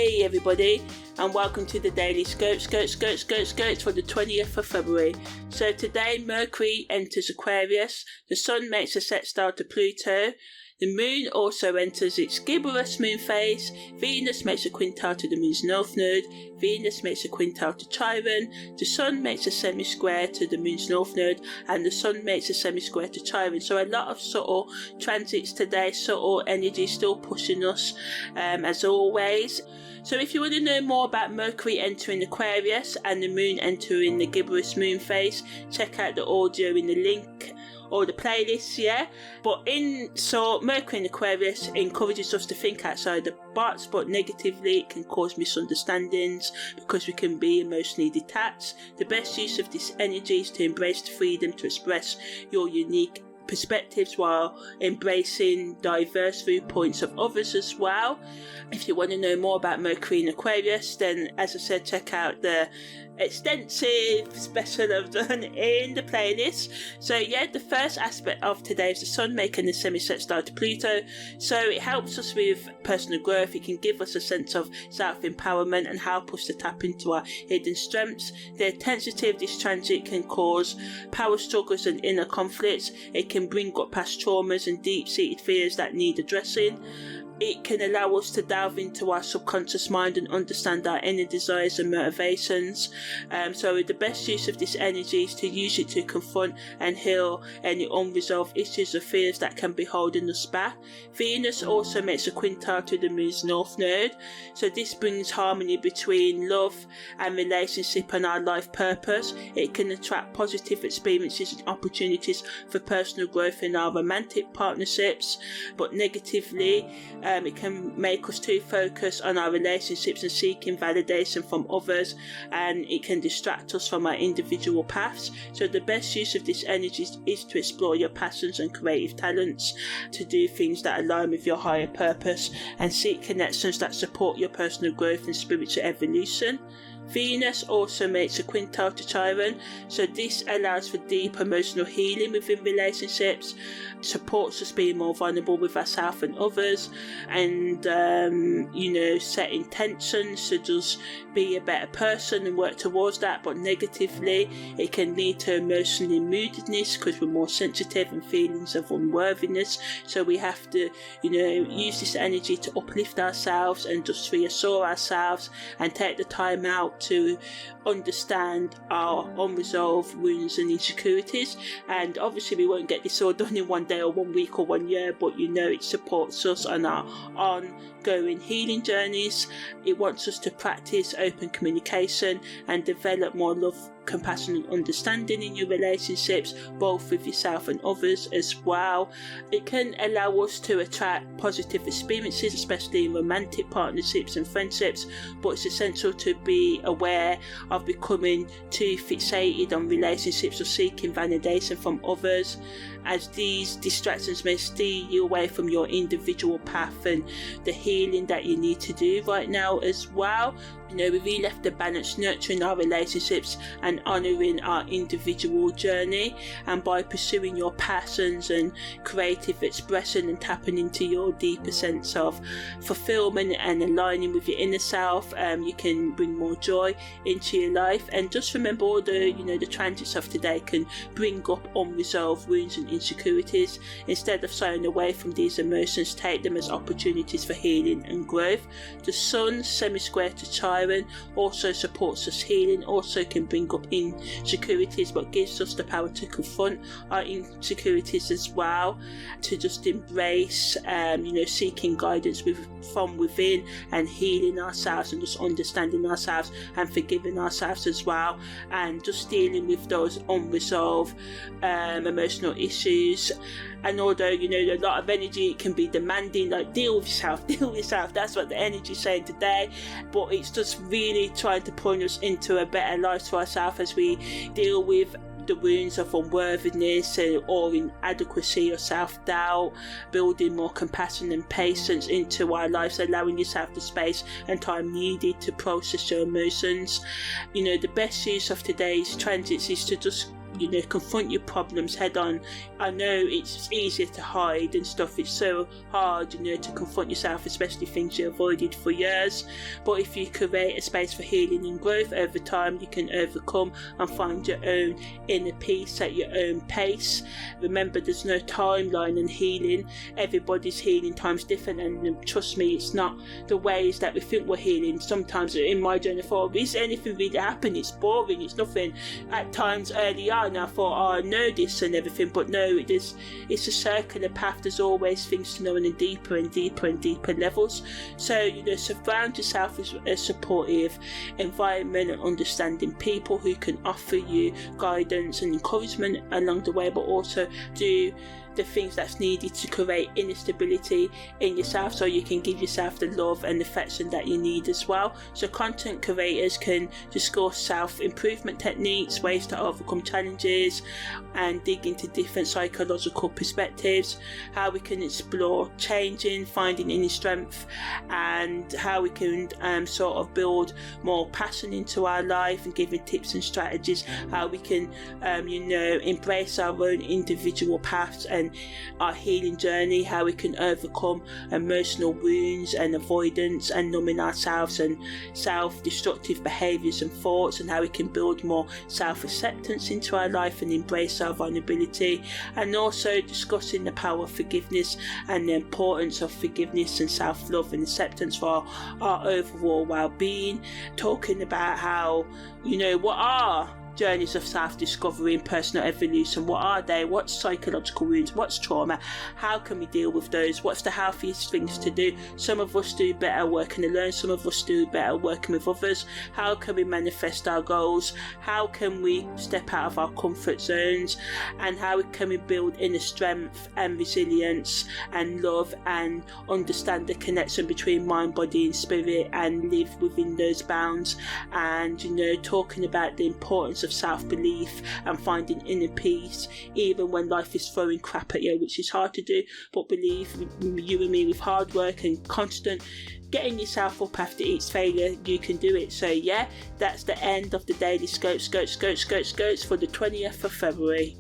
Hey everybody, and welcome to the Daily Scope for the 20th of February. So today Mercury enters Aquarius, the Sun makes a sextile to Pluto, the Moon also enters its Gibbous Moon phase, Venus makes a quintile to the Moon's North Node, Venus makes a quintile to Chiron, the Sun makes a semi-square to the Moon's North Node, and the Sun makes a semi-square to Chiron. So a lot of subtle transits today, subtle energy still pushing us as always. So if you want to know more about Mercury entering Aquarius and the Moon entering the Gibbous Moon phase, check out the audio in the link or the playlist, But Mercury in Aquarius encourages us to think outside the box, but negatively it can cause misunderstandings because we can be emotionally detached. The best use of this energy is to embrace the freedom to express your unique perspectives while embracing diverse viewpoints of others as well. If you want to know more about Mercury in Aquarius, then as I said, check out the extensive special I've done in the playlist. So the first aspect of today is the Sun making the semi-sextile to Pluto. So it helps us with personal growth. It can give us a sense of self-empowerment and help us to tap into our hidden strengths. The intensity of this transit can cause power struggles and inner conflicts. It can bring up past traumas and deep-seated fears that need addressing. It can allow us to delve into our subconscious mind and understand our inner desires and motivations. So the best use of this energy is to use it to confront and heal any unresolved issues or fears that can be holding us back. Venus also makes a quintile to the Moon's North Node. So this brings harmony between love and relationship and our life purpose. It can attract positive experiences and opportunities for personal growth in our romantic partnerships, but negatively, it can make us too focused on our relationships and seeking validation from others, and it can distract us from our individual paths. So the best use of this energy is to explore your passions and creative talents, to do things that align with your higher purpose, and seek connections that support your personal growth and spiritual evolution. Venus also makes a quintile to Chiron, so this allows for deep emotional healing within relationships, supports us being more vulnerable with ourselves and others, and set intentions to just be a better person and work towards that. But negatively, it can lead to emotional moodiness because we're more sensitive and feelings of unworthiness. So we have to use this energy to uplift ourselves and just reassure ourselves and take the time out to understand our unresolved wounds and insecurities. And obviously we won't get this all done in one day or 1 week or 1 year, but it supports us on our ongoing healing journeys. It wants us to practice open communication and develop more love, compassion and understanding in your relationships, both with yourself and others as well. It can allow us to attract positive experiences, especially in romantic partnerships and friendships, but it's essential to be aware of becoming too fixated on relationships or seeking validation from others, as these distractions may steer you away from your individual path and the healing that you need to do right now as well. We really have to balance nurturing our relationships and honouring our individual journey, and by pursuing your passions and creative expression and tapping into your deeper sense of fulfilment and aligning with your inner self, you can bring more joy into your life. And just remember, although the transits of today can bring up unresolved wounds and insecurities, instead of shying away from these emotions, take them as opportunities for healing and growth. The Sun semi-square to Chiron also supports us healing, also can bring up insecurities, but gives us the power to confront our insecurities as well, to just embrace seeking guidance from within and healing ourselves and just understanding ourselves and forgiving ourselves as well, and just dealing with those unresolved emotional issues. And although a lot of energy can be demanding, like deal with yourself, that's what the energy is saying today, but it's just really trying to point us into a better life for ourselves as we deal with the wounds of unworthiness or inadequacy or self-doubt, building more compassion and patience into our lives, allowing yourself the space and time needed to process your emotions. The best use of today's transits is to just confront your problems head on. I know it's easier to hide and stuff. It's so hard, to confront yourself, especially things you avoided for years. But if you create a space for healing and growth over time, you can overcome and find your own inner peace at your own pace. Remember, there's no timeline and healing. Everybody's healing time's different, and trust me, it's not the ways that we think we're healing. Sometimes in my journey, I thought, is anything really happening? It's boring, it's nothing. At times early on, I thought, I know this and everything, but no, it's a circular path. There's always things to know on deeper and deeper and deeper levels. So, surround yourself with a supportive environment and understanding people who can offer you guidance and encouragement along the way, but also do the things that's needed to create inner stability in yourself, so you can give yourself the love and affection that you need as well. So content creators can discuss self-improvement techniques, ways to overcome challenges, and dig into different psychological perspectives, how we can explore changing, finding inner strength, and how we can sort of build more passion into our life, and giving tips and strategies how we can embrace our own individual paths and our healing journey, how we can overcome emotional wounds and avoidance and numbing ourselves and self-destructive behaviours and thoughts, and how we can build more self-acceptance into our life and embrace our vulnerability, and also discussing the power of forgiveness and the importance of forgiveness and self-love and acceptance for our overall well-being, talking about how, what are journeys of self-discovery and personal evolution. What are they? What's psychological wounds? What's trauma? How can we deal with those? What's the healthiest things to do? Some of us do better working alone, some of us do better working with others. How can we manifest our goals? How can we step out of our comfort zones? And how can we build inner strength and resilience and love, and understand the connection between mind, body and spirit, and live within those bounds? And talking about the importance of self-belief and finding inner peace even when life is throwing crap at you, which is hard to do, but believe you and me, with hard work and constant getting yourself up after each failure, you can do it. So yeah, that's the end of the daily scopes for the 20th of February.